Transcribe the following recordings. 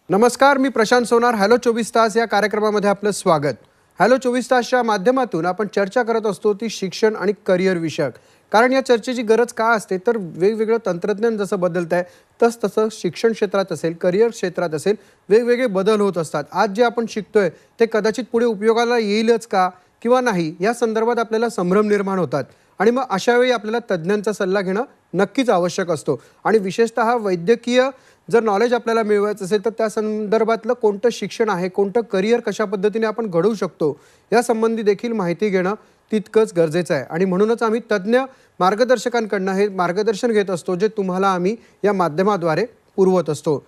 नमस्कार, मी प्रशांत सोनार. हॅलो 24 तास या कार्यक्रमामध्ये आपलं स्वागत. हॅलो 24 तासच्या माध्यमातून आपण चर्चा करत असतो ती शिक्षण आणि करिअर विषयक. कारण या चर्चेची गरज का असते तर वेगवेगळं तंत्रज्ञान जसं बदलत आहे तसं शिक्षण क्षेत्रात असेल, करिअर क्षेत्रात असेल, वेगवेगळे बदल होत असतात. आज जे आपण शिकतोय ते कदाचित पुढे उपयोगाला येईलच का किंवा नाही या संदर्भात आपल्याला संभ्रम निर्माण होतात. आणि मग अशा वेळी आपल्याला तज्ज्ञांचा सल्ला घेणं नक्कीच आवश्यक असतो. आणि विशेषतः वैद्यकीय जर नॉलेज आपल्याला मिळवायचं असेल तर त्या संदर्भातलं कोणतं शिक्षण आहे, कोणतं करिअर कशा पद्धतीने आपण घडवू शकतो यासंबंधी देखील माहिती घेणं तितकंच गरजेचं आहे. आणि म्हणूनच आम्ही तज्ज्ञ मार्गदर्शकांकडनं हे मार्गदर्शन घेत असतो जे तुम्हाला आम्ही या माध्यमाद्वारे पुरवत असतो.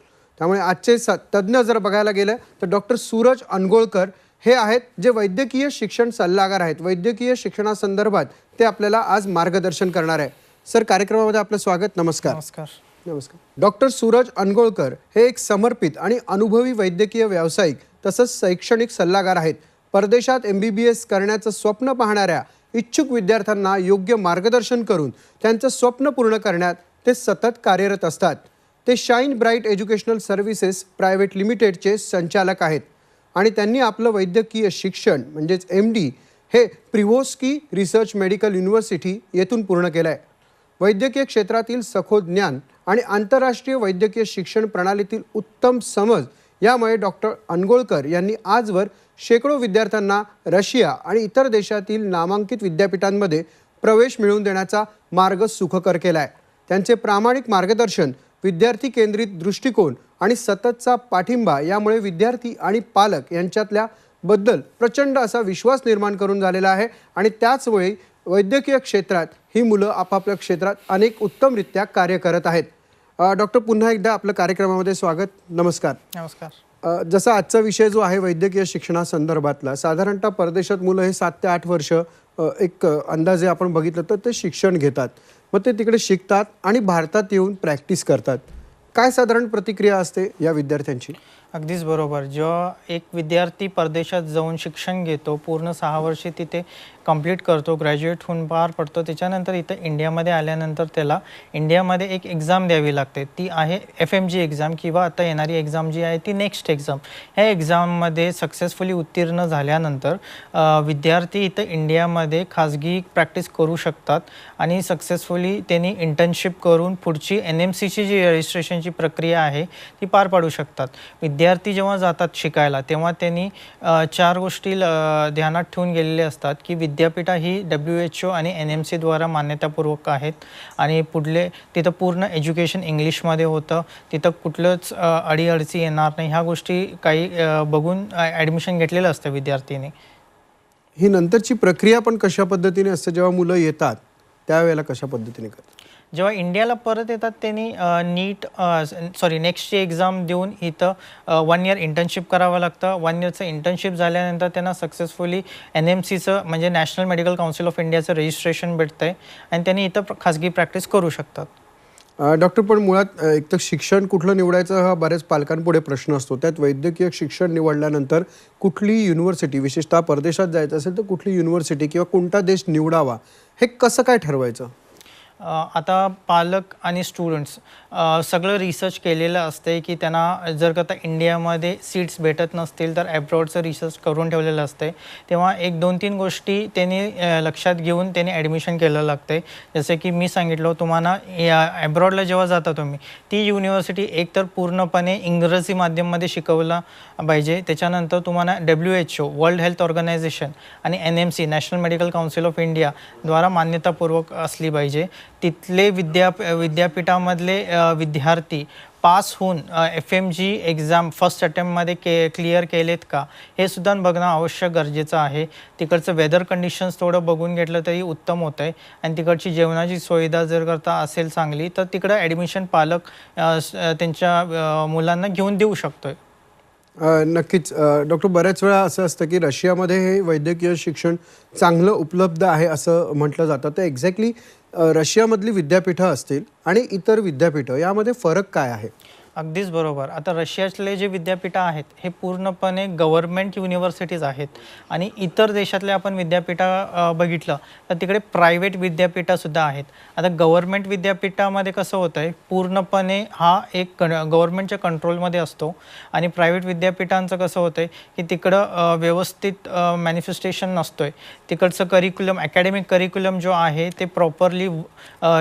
त्यामुळे आजचे तज्ज्ञ जर बघायला गेलं तर डॉक्टर सूरज अनगोळकर हे आहेत जे वैद्यकीय शिक्षण सल्लागार आहेत. वैद्यकीय शिक्षणासंदर्भात ते आपल्याला आज मार्गदर्शन करणार आहे. सर, कार्यक्रमामध्ये आपलं स्वागत. नमस्कार. नमस्कार. नमस्कार. डॉक्टर सूरज अनगोळकर हे एक समर्पित आणि अनुभवी वैद्यकीय व्यावसायिक तसंच शैक्षणिक सल्लागार आहेत. परदेशात MBBS करण्याचं स्वप्न पाहणाऱ्या इच्छुक विद्यार्थ्यांना योग्य मार्गदर्शन करून त्यांचं स्वप्न पूर्ण करण्यात ते सतत कार्यरत असतात. ते shine bright educational services private लिमिटेडचे संचालक आहेत आणि त्यांनी आपलं वैद्यकीय शिक्षण म्हणजेच MD हे प्रिव्होस्की रिसर्च मेडिकल युनिव्हर्सिटी येथून पूर्ण केलं आहे. वैद्यकीय क्षेत्रातील सखोल ज्ञान आणि आंतरराष्ट्रीय वैद्यकीय शिक्षण प्रणालीतील उत्तम समज यामुळे डॉक्टर अनगोळकर यांनी आजवर शेकडो विद्यार्थ्यांना रशिया आणि इतर देशातील नामांकित विद्यापीठांमध्ये प्रवेश मिळवून देण्याचा मार्ग सुखकर केला आहे. त्यांचे प्रामाणिक मार्गदर्शन, विद्यार्थी केंद्रित दृष्टिकोन आणि सततचा पाठिंबा यामुळे विद्यार्थी आणि पालक यांच्यातल्या बद्दल प्रचंड असा विश्वास निर्माण करून झालेला आहे. आणि त्याचवेळी वैद्यकीय क्षेत्रात ही मुलं आपापल्या क्षेत्रात अनेक उत्तमरित्या कार्य करत आहेत. डॉक्टर, पुन्हा एकदा आपल्या कार्यक्रमामध्ये स्वागत. नमस्कार. नमस्कार. जसा आजचा विषय जो आहे वैद्यकीय शिक्षणासंदर्भातला, साधारणतः परदेशात मुलं हे 7 ते 8 वर्ष एक अंदाजे आपण बघितलं तर ते शिक्षण घेतात. मग ते तिकडे शिकतात आणि भारतात येऊन प्रॅक्टिस करतात. काय साधारण प्रतिक्रिया असते या विद्यार्थ्यांची? अगदीच बरोबर. जेव्हा एक विद्यार्थी परदेशात जाऊन शिक्षण घेतो, पूर्ण 6 वर्षे तिथे कंप्लीट करतो, ग्रॅज्युएट होऊन पार पडतो, त्याच्यानंतर इथं इंडियामध्ये आल्यानंतर त्याला इंडियामध्ये एक एक्झाम द्यावी लागते. ती आहे FMG एक्झाम किंवा आता येणारी एक्झाम जी आहे ती नेक्स्ट एक्झाम. ह्या एक्झाममध्ये सक्सेसफुली उत्तीर्ण झाल्यानंतर विद्यार्थी इथं इंडियामध्ये खाजगी प्रॅक्टिस करू शकतात आणि सक्सेसफुली त्यांनी इंटर्नशिप करून पुढची NMCची जी रजिस्ट्रेशनची प्रक्रिया आहे ती पार पाडू शकतात. विद्यार्थी जेव्हा जातात शिकायला तेव्हा त्यांनी 4 गोष्टी ध्यानात ठेवून गेलेले असतात की विद्यापीठा ही WHO आणि NMC द्वारा मान्यतापूर्वक आहेत आणि पुढले तिथं पूर्ण एज्युकेशन इंग्लिशमध्ये होतं, तिथं कुठलंच अडीअडचणी येणार नाही. ह्या गोष्टी काही बघून ॲडमिशन घेतलेलं असतं विद्यार्थीने. ही नंतरची प्रक्रिया पण कशा पद्धतीने असते? जेव्हा मुलं येतात त्यावेळेला कशा पद्धतीने करतात? जेव्हा इंडियाला परत येतात त्यांनी नेक्स्टची एक्झाम देऊन इथं 1 इयर इंटर्नशिप करावं लागतं. 1 इयरचं इंटर्नशिप झाल्यानंतर त्यांना सक्सेसफुली NMCचं म्हणजे नॅशनल मेडिकल काउन्सिल ऑफ इंडियाचं रजिस्ट्रेशन भेटतं आहे आणि त्यांनी इथं खाजगी प्रॅक्टिस करू शकतात. डॉक्टर, पण मुळात एक तर शिक्षण कुठलं निवडायचं हा बऱ्याच पालकांपुढे प्रश्न असतो. त्यात वैद्यकीय शिक्षण निवडल्यानंतर कुठली युनिव्हर्सिटी, विशेषतः परदेशात जायचं असेल तर कुठली युनिव्हर्सिटी किंवा कोणता देश निवडावा हे कसं काय ठरवायचं? आता पालक आणि स्टुडंट्स सगळं रिसर्च केलेलं असते की त्यांना जर का इंडियामध्ये सीट्स भेटत नसतील तर ॲब्रॉडचं रिसर्च करून ठेवलेलं असते. तेव्हा 1-2-3 गोष्टी त्यांनी लक्षात घेऊन त्यांनी ॲडमिशन केलं लागते. जसे की मी सांगितलं तुम्हाला, या ॲब्रॉडला जेव्हा जाता तुम्ही ती युनिव्हर्सिटी एकतर पूर्णपणे इंग्रजी माध्यममध्ये शिकवलं पाहिजे. त्याच्यानंतर तुम्हाला WHO वर्ल्ड हेल्थ ऑर्गनायझेशन आणि NMC national medical council of India द्वारा मान्यतापूर्वक असली पाहिजे. तिथले विद्यापीठामधले विद्यार्थी पास होऊन FMG एक्झाम फर्स्ट अटेम्प्टमध्ये क्लिअर केलेत का हे सुद्धा बघणं आवश्यक गरजेचं आहे. तिकडचं वेदर कंडिशन्स थोडं बघून घेतलं तरी उत्तम होतं आहे आणि तिकडची जेवणाची सुविधा जर करता असेल चांगली तर तिकडं ॲडमिशन पालक त्यांच्या मुलांना घेऊन देऊ शकतो. नक्कीच. डॉक्टर, बऱ्याच वेळा असं असतं की रशियामध्ये हे वैद्यकीय शिक्षण चांगलं उपलब्ध आहे असं म्हटलं जातं. तर एक्झॅक्टली रशियामधली विद्यापीठं असतील आणि इतर विद्यापीठं यामध्ये फरक काय आहे? अगदीच बरोबर. आता रशियातले जे विद्यापीठं आहेत हे पूर्णपणे गव्हर्नमेंट युनिव्हर्सिटीज आहेत आणि इतर देशातले आपण विद्यापीठं बघितलं तर तिकडे प्रायव्हेट विद्यापीठंसुद्धा आहेत. आता गव्हर्नमेंट विद्यापीठामध्ये कसं होतं आहे, पूर्णपणे हा एक गव्हर्नमेंटच्या कंट्रोलमध्ये असतो आणि प्रायव्हेट विद्यापीठांचं कसं होतं आहे की तिकडं व्यवस्थित मॅनिफेस्टेशन नसतो आहे. तिकडचं करिक्युलम, अकॅडमिक करिक्युलम जो आहे ते प्रॉपरली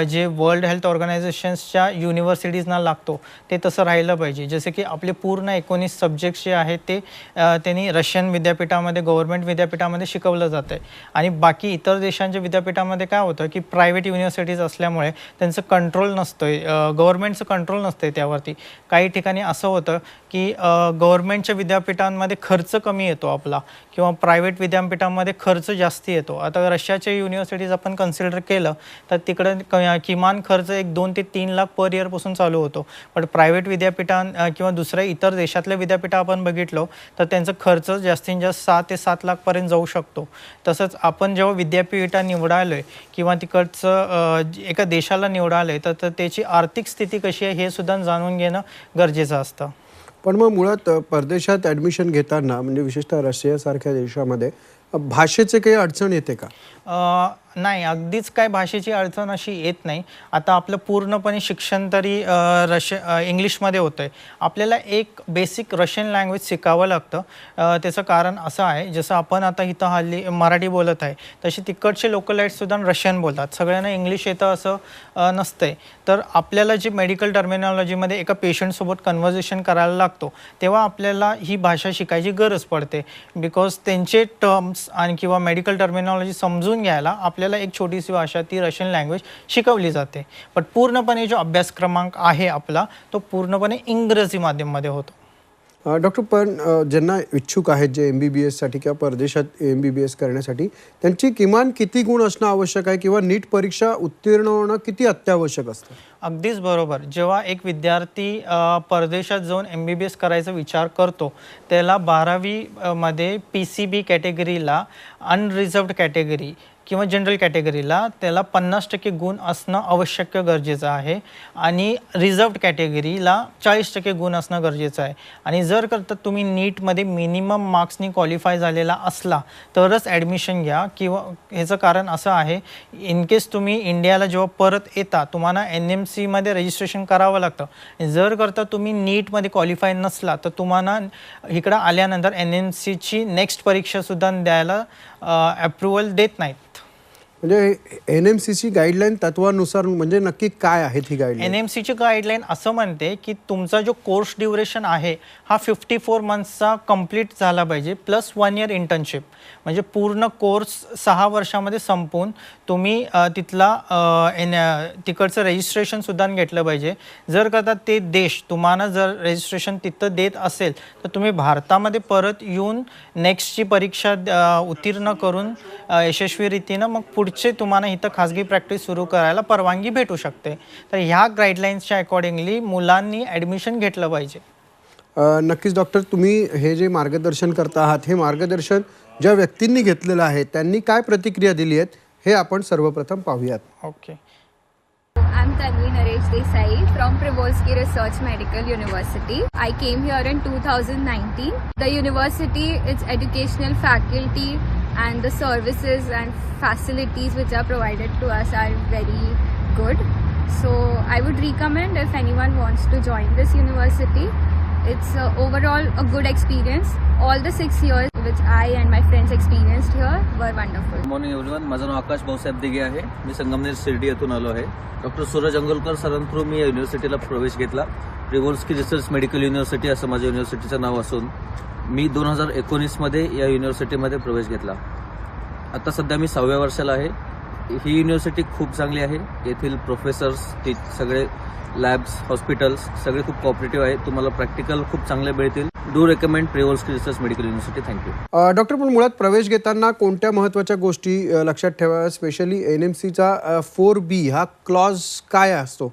जे वर्ल्ड हेल्थ ऑर्गनायझेशन्सच्या युनिव्हर्सिटीजना लागतो ते तसं राहिलं पाहिजे. जसे की आपले पूर्ण 19 सब्जेक्ट्स जे आहेत ते त्यांनी रशियन विद्यापीठामध्ये, गव्हर्नमेंट विद्यापीठामध्ये शिकवलं जातं आहे आणि बाकी इतर देशांच्या विद्यापीठामध्ये काय होतं की प्रायव्हेट युनिव्हर्सिटीज असल्यामुळे त्यांचं कंट्रोल नसतं आहे, गव्हर्नमेंटचं कंट्रोल नसतं आहे त्यावरती. काही ठिकाणी असं होतं की गव्हर्नमेंटच्या विद्यापीठांमध्ये खर्च कमी येतो आपला किंवा प्रायव्हेट विद्यापीठांमध्ये खर्च जास्ती येतो. आता रशियाच्या युनिव्हर्सिटीज आपण कन्सिडर केलं तर तिकडं किमान खर्च एक 2 ते 3 लाख पर इयरपासून चालू होतो. पण प्रायव्हेट विद्यापीठां किंवा दुसऱ्या इतर देशातल्या विद्यापीठं आपण बघितलो तर त्यांचा खर्च जास्तीत जास्त 6 ते 7 लाखपर्यंत जाऊ शकतो. तसंच आपण जेव्हा विद्यापीठ निवडालो आहे किंवा तिकडचं एका देशाला निवडालं आहे तर त्याची आर्थिक स्थिती कशी आहे हे सुद्धा जाणून घेणं गरजेचं असतं. पण मग मुळात परदेशात ॲडमिशन घेताना म्हणजे विशेषतः रशियासारख्या देशामध्ये भाषेचे काही अडचण येते का? नाही, अगदीच काय भाषेची अडचण अशी येत नाही. आता आपलं पूर्णपणे शिक्षण तरी इंग्लिशमध्ये होतं आहे. आपल्याला एक बेसिक रशियन लँग्वेज शिकावं लागतं. त्याचं कारण असं आहे, जसं आपण आता इथं हल्ली मराठी बोलत आहे तसे तिकडचे लोकलाईट्ससुद्धा रशियन बोलतात. सगळ्यांना इंग्लिश येतं असं नसतंय. तर आपल्याला जी मेडिकल टर्मिनॉलॉजीमध्ये एका पेशंटसोबत कन्व्हर्सेशन करायला लागतो तेव्हा आपल्याला ही भाषा शिकायची गरज पडते. बिकॉज त्यांचे टर्म्स आणि किंवा मेडिकल टर्मिनॉलॉजी समजून घ्यायला आपल्याला एक छोटीशी भाषा ती रशियन लँग्वेज शिकवली जाते. पण पूर्णपणे जो अभ्यासक्रमांक आहे आपला तो पूर्णपणे इंग्रजी माध्यमामध्ये होतो. डॉक्टर, पण ज्यांना इच्छुक आहेत जे MBBS साठी किंवा परदेशात MBBS करण्यासाठी त्यांची किमान किती गुण असणं आवश्यक आहे किंवा नीट परीक्षा उत्तीर्ण होणं किती अत्यावश्यक असतं? अगदीच बरोबर. जेव्हा एक विद्यार्थी परदेशात जाऊन MBBS करायचा विचार करतो त्याला 12वी मध्ये PCB कॅटेगरीला, अनरिझर्व्ड कॅटेगरी किंवा जनरल कॅटेगरीला त्याला 50% गुण असणं आवश्यक गरजेचं आहे आणि रिझर्व्ड कॅटेगरीला 40% गुण असणं गरजेचं आहे. आणि जर करता तुम्ही नीटमध्ये मिनिमम मार्क्सनी क्वालिफाय झालेला असला तरच ॲडमिशन घ्या. किंवा ह्याचं कारण असं आहे, इन केस तुम्ही इंडियाला जेव्हा परत येता तुम्हाला NMCमध्ये रजिस्ट्रेशन करावं लागतं. जर करता तुम्ही नीटमध्ये क्वालिफाय नसला तर तुम्हाला इकडं आल्यानंतर NMCची नेक्स्ट परीक्षासुद्धा द्यायला अप्रुव्हल देत नाहीत. म्हणजे NMCची गाईडलाईन तत्वानुसार म्हणजे नक्की काय आहेत ही गाईडलाईन? NMCची गाईडलाईन असं म्हणते की तुमचा जो कोर्स ड्युरेशन आहे हा 54 मंथ्सचा कंप्लीट झाला पाहिजे प्लस 1 इयर इंटर्नशिप. म्हणजे पूर्ण कोर्स 6 वर्षामध्ये संपवून तुम्ही तिकडचं रजिस्ट्रेशनसुद्धा घेतलं पाहिजे. जर का ते देश तुम्हाला जर रजिस्ट्रेशन तिथं देत असेल तर तुम्ही भारतामध्ये परत येऊन नेक्स्टची परीक्षा उत्तीर्ण करून यशस्वीरितीनं मग पुढचे तुम्हाला इथं खाजगी प्रॅक्टिस सुरू करायला परवानगी भेटू शकते. तर ह्या गाईडलाईन्सच्या अकॉर्डिंगली मुलांनी ॲडमिशन घेतलं पाहिजे. नक्कीच डॉक्टर, तुम्ही हे जे मार्गदर्शन करता आहात हे मार्गदर्शन ज्या व्यक्तींनी घेतलेलं आहे त्यांनी काय प्रतिक्रिया दिली आहेत हे आपण सर्वप्रथम पाहूयात. Okay. I'm Tanvi Naresh Desai from Privosky Research Medical University. I came here in 2019. The university, its educational faculty and the services and facilities which are provided to us are very good. So I would recommend if anyone wants to join this university. It's overall a good experience. All the 6 years which I and my friends experienced here were wonderful. Good morning everyone. माझं नाव आकाश भाऊसाहेब दिघे आहे. मी संगमनेर शिर्डी येथून आलो आहे. Doctor Suraj अंगोलकर सरांथ्रू मी या युनिव्हर्सिटीला प्रवेश घेतला. प्रिव्होल्स्की research medical university असं माझ्या युनिव्हर्सिटीचं नाव असून मी 2019मध्ये या युनिव्हर्सिटीमध्ये प्रवेश घेतला. आता सध्या मी 6व्या वर्षाला आहे. ही युनिव्हर्सिटी खूप चांगली आहे. येथील प्रोफेसर्स, सगळे लॅब्स, हॉस्पिटल्स सगळे खूप कॉपरेटिव्ह आहेत. तुम्हाला प्रॅक्टिकल खूप चांगले मिळतील. Do recommend Privolzhsky research medical university. Thank you. Doctor, पण मुळात प्रवेश घेताना कोणत्या महत्त्वाच्या गोष्टी लक्षात ठेवाव्या? स्पेशली NMCचा 4B हा क्लॉज काय असतो?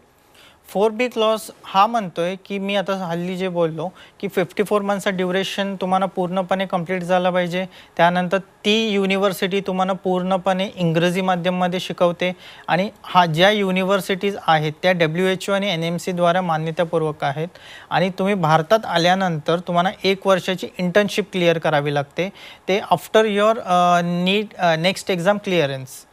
4B क्लॉज हा म्हणतोय की मी आता हल्ली जे बोललो की 54 मंथचा ड्युरेशन तुम्हाला पूर्णपणे कंप्लीट झाला पाहिजे. त्यानंतर ती युनिव्हर्सिटी तुम्हाला पूर्णपणे इंग्रजी माध्यममध्ये शिकवते आणि ज्या युनिव्हर्सिटीज आहेत त्या WHO आणि NMCद्वारा मान्यतापूर्वक आहेत. आणि तुम्ही भारतात आल्यानंतर तुम्हाला 1 वर्षाची इंटर्नशिप क्लिअर करावी लागते, ते after your next exam clearance.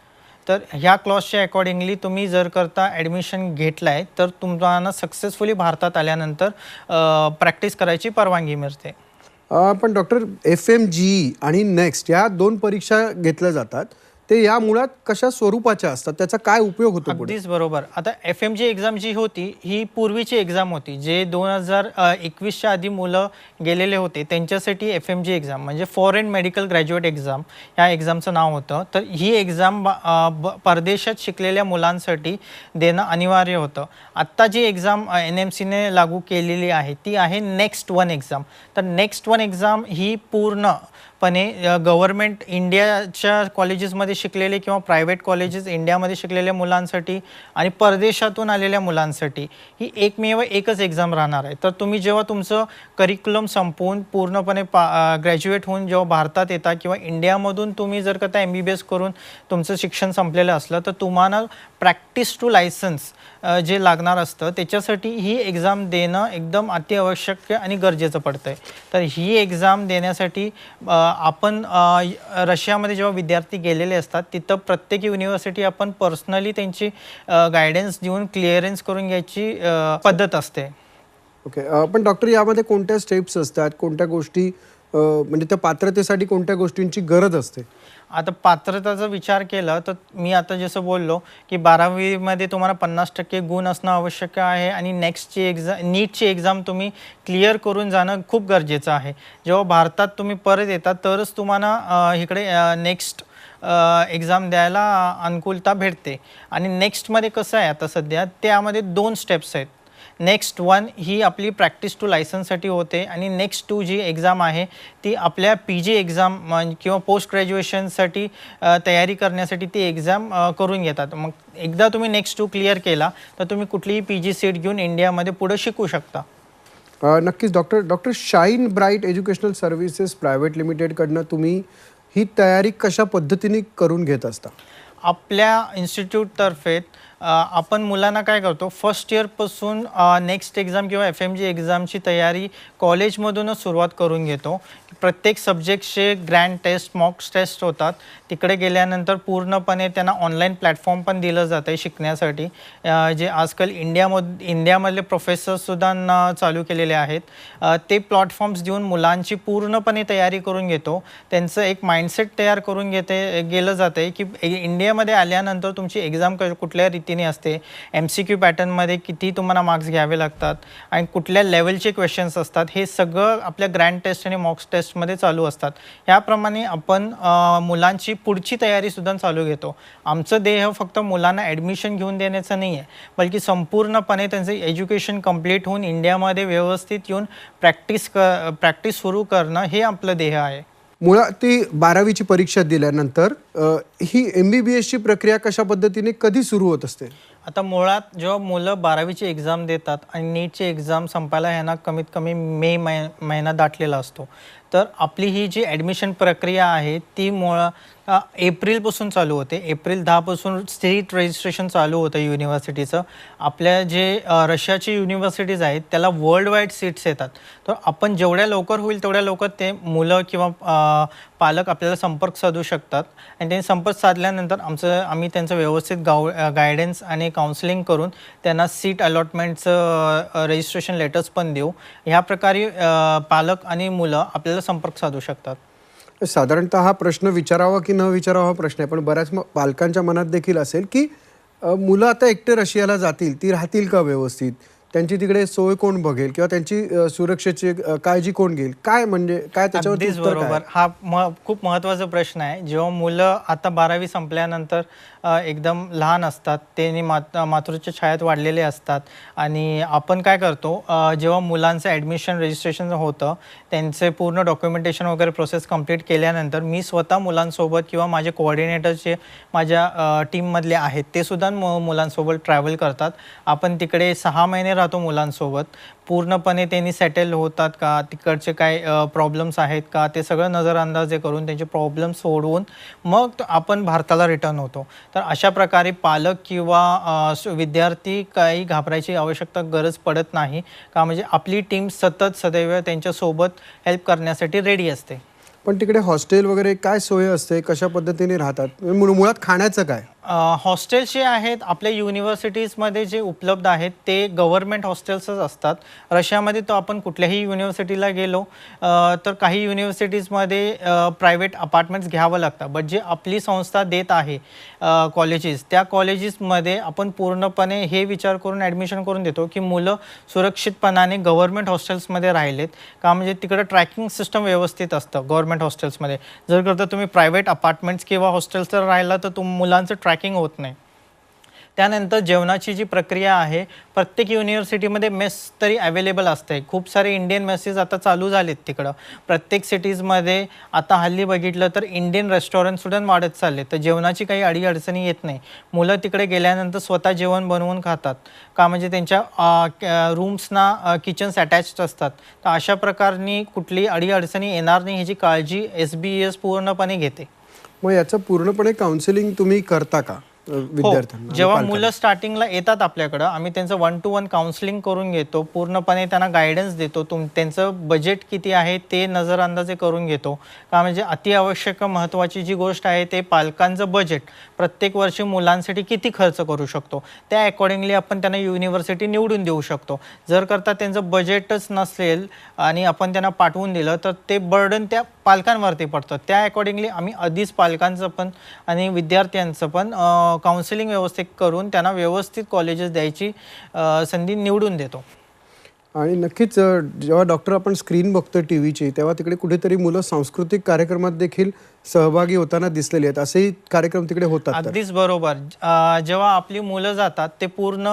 तर ह्या क्लॉजच्या अकॉर्डिंगली तुम्ही जर करता ॲडमिशन घेतलं आहे तर तुम्हाला सक्सेसफुली भारतात आल्यानंतर प्रॅक्टिस करायची परवानगी मिळते. पण डॉक्टर FMGE आणि नेक्स्ट या 2 परीक्षा घेतल्या जातात, ते या मुळात कशा स्वरूपाच्या असतात, त्याचा काय उपयोग होतो पुढे? अगदीच बरोबर. आता FMG एक्झाम जी होती ही पूर्वीची एक्झाम होती, जे 2021च्या आधी मुलं गेलेले होते त्यांच्यासाठी FMG एक्झाम म्हणजे फॉरेन मेडिकल ग्रॅज्युएट एक्झाम ह्या एक्झामचं नाव होतं. तर ही एक्झाम परदेशात शिकलेल्या मुलांसाठी देणं अनिवार्य होतं. आत्ता जी एक्झाम NMCने लागू केलेली आहे ती आहे नेक्स्ट 1 एक्झाम. तर नेक्स्ट 1 एक्झाम ही पूर्णपणे गव्हर्नमेंट इंडियाच्या कॉलेजेसमध्ये शिकलेले किंवा प्रायव्हेट कॉलेजेस इंडियामध्ये शिकलेल्या मुलांसाठी आणि परदेशातून आलेल्या मुलांसाठी ही एकमेव एकच एक्झाम राहणार आहे. तर तुम्ही जेव्हा तुमचं करिक्युलम संपवून पूर्णपणे ग्रॅज्युएट होऊन जेव्हा भारतात येता किंवा इंडियामधून तुम्ही जर का त्या MBBS करून तुमचं शिक्षण संपलेलं असलं तर तुम्हाला प्रॅक्टिस टू लायसन्स जे लागणार असतं त्याच्यासाठी ही एक्झाम देणं एकदम अतिआवश्यक आणि गरजेचं पडतं आहे. तर ही एक्झाम देण्यासाठी आपण रशियामध्ये जेव्हा विद्यार्थी गेलेले असतात तिथं प्रत्येक युनिव्हर्सिटी आपण पर्सनली त्यांची गायडन्स देऊन क्लिअरन्स करून घ्यायची पद्धत असते. ओके. पण डॉक्टर यामध्ये कोणत्या स्टेप्स असतात, कोणत्या गोष्टी म्हणजे त्या पात्रतेसाठी कोणत्या गोष्टींची गरज असते? आता पात्रताचा विचार केला तर मी आता जसं बोललो की 12वीमध्ये तुम्हाला 50% गुण असणं आवश्यक आहे आणि नीटची एक्झाम तुम्ही क्लिअर करून जाणं खूप गरजेचं आहे. जेव्हा भारतात तुम्ही परत येतात तरच तुम्हाला इकडे नेक्स्ट एक्झाम द्यायला अनुकूलता भेटते. आणि नेक्स्टमध्ये कसं आहे आता सध्या त्यामध्ये 2 स्टेप्स आहेत. नेक्स्ट 1 ही आपली प्रॅक्टिस टू लायसन्ससाठी होते आणि नेक्स्ट 2 जी एक्झाम आहे ती आपल्या PG एक्झाम किंवा पोस्ट ग्रॅज्युएशनसाठी तयारी करण्यासाठी ती एक्झाम करून घेतात. मग एकदा तुम्ही नेक्स्ट 2 क्लिअर केला तर तुम्ही कुठलीही PG सीट घेऊन इंडियामध्ये पुढे शिकू शकता. नक्कीच doctor shine bright educational services private लिमिटेडकडनं तुम्ही ही तयारी कशा पद्धतीने करून घेत असता? आपल्या इन्स्टिट्यूटतर्फे आपण मुलांना काय करतो, फर्स्ट इयरपासून नेक्स्ट एक्झाम किंवा FMG एक्झामची तयारी कॉलेजमधूनच सुरुवात करून घेतो. प्रत्येक सब्जेक्टचे ग्रँड टेस्ट, मॉक टेस्ट होतात. तिकडे गेल्यानंतर पूर्णपणे त्यांना ऑनलाईन प्लॅटफॉर्म पण दिलं जातं आहे शिकण्यासाठी, जे आजकाल इंडियामधले प्रोफेसर्ससुद्धा चालू केलेले आहेत. ते प्लॅटफॉर्म्स देऊन मुलांची पूर्णपणे तयारी करून घेतो. त्यांचं एक माइंडसेट तयार करून गेलं जातं आहे की इंडियामध्ये आल्यानंतर तुमची एक्झाम कुठल्या रीतीने असते, MCQ पॅटर्नमध्ये किती तुम्हाला मार्क्स घ्यावे लागतात आणि कुठल्या लेवलचे क्वेश्चन्स असतात, हे सगळं आपल्या ग्रँड टेस्ट आणि मॉक टेस्टमध्ये चालू असतात. याप्रमाणे आपण मुलांची पुढची तयारीसुद्धा चालू घेतो. आमचं ध्येय फक्त मुलांना ॲडमिशन घेऊन देण्याचं नाही आहे, बल्कि संपूर्णपणे त्यांचं एज्युकेशन कंप्लीट होऊन इंडियामध्ये व्यवस्थित येऊन प्रॅक्टिस सुरू करणं हे आपलं ध्येय आहे. मुळात ती 12वीची परीक्षा दिल्यानंतर ही MBBSची प्रक्रिया कशा पद्धतीने कधी सुरू होत असते? आता मुळात जेव्हा मुलं 12वीची एक्झाम देतात आणि नीटची एक्झाम संपायला ह्यांना कमीत कमी मे महिना दाटलेला असतो. तर आपली ही जी ॲडमिशन प्रक्रिया आहे ती एप्रिलपासून चालू होते. एप्रिल 10 पासून सीट रजिस्ट्रेशन चालू होतं युनिव्हर्सिटीचं. आपल्या जे रशियाची युनिव्हर्सिटीज आहेत त्याला वर्ल्ड वाईड सीट्स येतात. तर आपण जेवढ्या लवकर होईल तेवढ्या लवकर ते मुलं किंवा पालक आपल्याला संपर्क साधू शकतात आणि त्यांनी संपर्क साधल्यानंतर आम्ही त्यांचं व्यवस्थित गायडन्स आणि काउन्सिलिंग करून त्यांना सीट अलॉटमेंटचं रजिस्ट्रेशन लेटर्स पण देऊ. ह्या प्रकारे पालक आणि मुलं आपल्याला संपर्क साधू शकतात. साधारणतः हा प्रश्न विचारावा की न विचारावा हा प्रश्न आहे, पण बऱ्याच पालकांच्या मनात देखील असेल की मुलं आता एकटे रशियाला जातील, ती राहतील का व्यवस्थित, त्यांची तिकडे सोय कोण बघेल किंवा त्यांची सुरक्षेची काळजी कोण घेईल, काय म्हणजे काय त्याच्यावर? बरोबर, हा खूप महत्त्वाचा प्रश्न आहे. जेव्हा मुलं आता 12वी संपल्यानंतर एकदम लहान असतात, त्यांनी मातृत्वाच्या छायात वाढलेले असतात. आणि आपण काय करतो, जेव्हा मुलांचं ॲडमिशन रजिस्ट्रेशन होतं, त्यांचे पूर्ण डॉक्युमेंटेशन वगैरे प्रोसेस कंप्लीट केल्यानंतर मी स्वतः मुलांसोबत किंवा माझे कोऑर्डिनेटर जे माझ्या टीममधले आहेत ते सुद्धा मुलांसोबत ट्रॅव्हल करतात. आपण तिकडे 6 महिने राहतो मुलांसोबत. पूर्णपणे त्यांनी सेटल होतात का, तिकडचे काय प्रॉब्लेम्स आहेत का, ते सगळं नजरअंदाज करून त्यांचे प्रॉब्लेम सोडवून मग आपण भारताला रिटर्न होतो. तर अशा प्रकारे पालक किंवा विद्यार्थी काही घाबरायची आवश्यकता गरज पडत नाही का, म्हणजे आपली टीम सतत सदैव त्यांच्यासोबत हेल्प करण्यासाठी रेडी असते. पण तिकडे हॉस्टेल वगैरे काय सोय असते, कशा पद्धतीने राहतात, मुळात खाण्याचं काय? हॉस्टेल्स जे आहेत आपल्या युनिव्हर्सिटीजमध्ये जे उपलब्ध आहेत ते गव्हर्मेंट हॉस्टेल्सच असतात. रशियामध्ये तर आपण कुठल्याही युनिव्हर्सिटीला गेलो तर काही युनिव्हर्सिटीजमध्ये प्रायव्हेट अपार्टमेंट्स घ्यावं लागतं. बट जे आपली संस्था देत आहे कॉलेजेस, त्या कॉलेजेसमध्ये आपण पूर्णपणे हे विचार करून ॲडमिशन करून देतो की मुलं सुरक्षितपणाने गव्हर्मेंट हॉस्टेल्समध्ये राहिलेत का, म्हणजे तिकडं ट्रॅकिंग सिस्टम व्यवस्थित असतं गव्हर्मेंट हॉस्टेल्समध्ये. जर करता तुम्ही प्रायव्हेट अपार्टमेंट्स किंवा हॉस्टेल्स जर राहिला तर मुलांचं ट्रॅकिंग होत नाही. त्यानंतर जेवणाची जी प्रक्रिया आहे, प्रत्येक युनिव्हर्सिटीमध्ये मेस तरी अवेलेबल असते. खूप सारे इंडियन मेसेस आता चालू झालेत तिकडं. प्रत्येक सिटीजमध्ये आता हल्ली बघितलं तर इंडियन रेस्टॉरंटसुद्धा वाढत चालले. तर जेवणाची काही अडीअडचणी येत नाही. मुलं तिकडे गेल्यानंतर स्वतः जेवण बनवून खातात का, म्हणजे त्यांच्या रूम्सना किचन्स अटॅच्ड असतात. तर अशा प्रकारनी कुठली अडीअडचणी येणार नाही ह्याची काळजी SBS पूर्णपणे घेते. मग याचं पूर्णपणे काउन्सिलिंग तुम्ही करता का विद्यार्थ्यांना? जेव्हा मुलं स्टार्टिंगला येतात आपल्याकडं, आम्ही त्यांचं 1 to 1 काउन्सिलिंग करून घेतो. पूर्णपणे त्यांना गायडन्स देतो. त्यांचं बजेट किती आहे ते नजरअंदाजे करून घेतो का, म्हणजे अतिआवश्यक महत्त्वाची जी गोष्ट आहे ते पालकांचं बजेट. प्रत्येक वर्षी मुलांसाठी किती खर्च करू शकतो त्या अकॉर्डिंगली आपण त्यांना युनिव्हर्सिटी निवडून देऊ शकतो. जर करता त्यांचं बजेटच नसेल आणि आपण त्यांना पाठवून दिलं तर ते बर्डन त्या पालकांवरती पडतं. त्या अकॉर्डिंगली आम्ही आधीच पालकांचं पण आणि विद्यार्थ्यांचं पण काउन्सिलिंग व्यवस्थित करून त्यांना व्यवस्थित कॉलेजेस द्यायची संधी निवडून देतो. आणि नक्कीच जेव्हा डॉक्टर आपण स्क्रीन बघतो टीव्हीची, तेव्हा तिकडे कुठेतरी मुलं सांस्कृतिक कार्यक्रमात देखील सहभागी होताना दिसलेली आहेत. असेही कार्यक्रम तिकडे होतात? अगदीच बरोबर. जेव्हा आपली मुलं जातात ते पूर्ण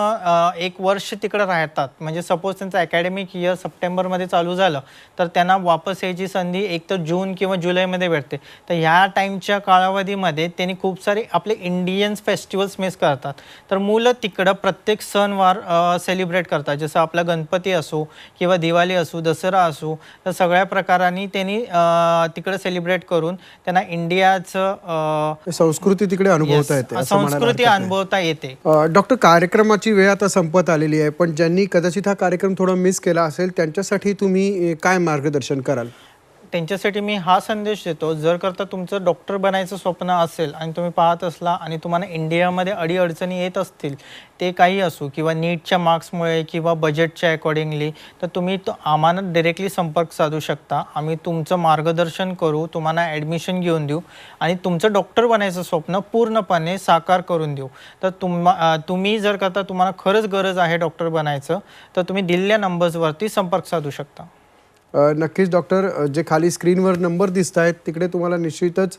1 वर्ष तिकडे राहतात. म्हणजे सपोज त्यांचं अकॅडमिक इयर सप्टेंबरमध्ये चालू झालं तर त्यांना वापस यायची संधी एक तर जून किंवा जुलैमध्ये भेटते. तर ह्या टाईमच्या कालावधीमध्ये त्यांनी खूप सारे आपले इंडियन्स फेस्टिवल्स मिस करतात. तर मुलं तिकडं प्रत्येक सणवार सेलिब्रेट करतात. जसं आपला गणपती असो किंवा दिवाळी असो, दसरा असो, तर सगळ्या प्रकारांनी त्यांनी तिकडं सेलिब्रेट करून त्यांना इंडियाचं संस्कृती तिकडे अनुभवता येते, संस्कृती अनुभवता येते. डॉक्टर, कार्यक्रमाची वेळ आता संपत आलेली आहे, पण ज्यांनी कदाचित हा कार्यक्रम थोडा मिस केला असेल त्यांच्यासाठी तुम्ही काय मार्गदर्शन कराल? त्यांच्यासाठी मी हा संदेश देतो, जर करता तुमचं डॉक्टर बनायचं स्वप्न असेल आणि तुम्ही पाहत असला आणि तुम्हाला इंडियामध्ये अडीअडचणी येत असतील, ते काही असो किंवा नीटच्या मार्क्समुळे किंवा बजेटच्या अकॉर्डिंगली, तर तुम्ही आम्हाला डायरेक्टली संपर्क साधू शकता. आम्ही तुमचं मार्गदर्शन करू, तुम्हाला ॲडमिशन घेऊन देऊ आणि तुमचं डॉक्टर बनायचं स्वप्न पूर्णपणे साकार करून देऊ. तर तुम्ही जर करता तुम्हाला खरंच गरज आहे डॉक्टर बनायचं, तर तुम्ही दिलेल्या नंबर्सवरती संपर्क साधू शकता. नक्कीच डॉक्टर, जे खाली स्क्रीनवर नंबर दिसत आहेत तिकडे तुम्हाला निश्चितच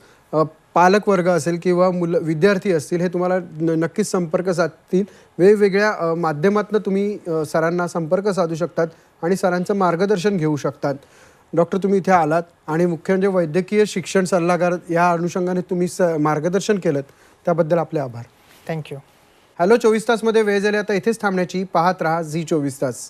पालक वर्ग असेल किंवा विद्यार्थी असतील, हे तुम्हाला नक्कीच संपर्क साधतील. वेगवेगळ्या माध्यमातून तुम्ही सरांना संपर्क साधू शकतात आणि सरांचं मार्गदर्शन घेऊ शकतात. डॉक्टर, तुम्ही इथे आलात आणि मुख्य म्हणजे वैद्यकीय शिक्षण सल्लागार या अनुषंगाने तुम्ही मार्गदर्शन केलं, त्याबद्दल आपले आभार. थँक्यू. हॅलो 24 तासमध्ये वेळ झाली आता इथेच थांबण्याची. पाहत रहा झी 24 तास.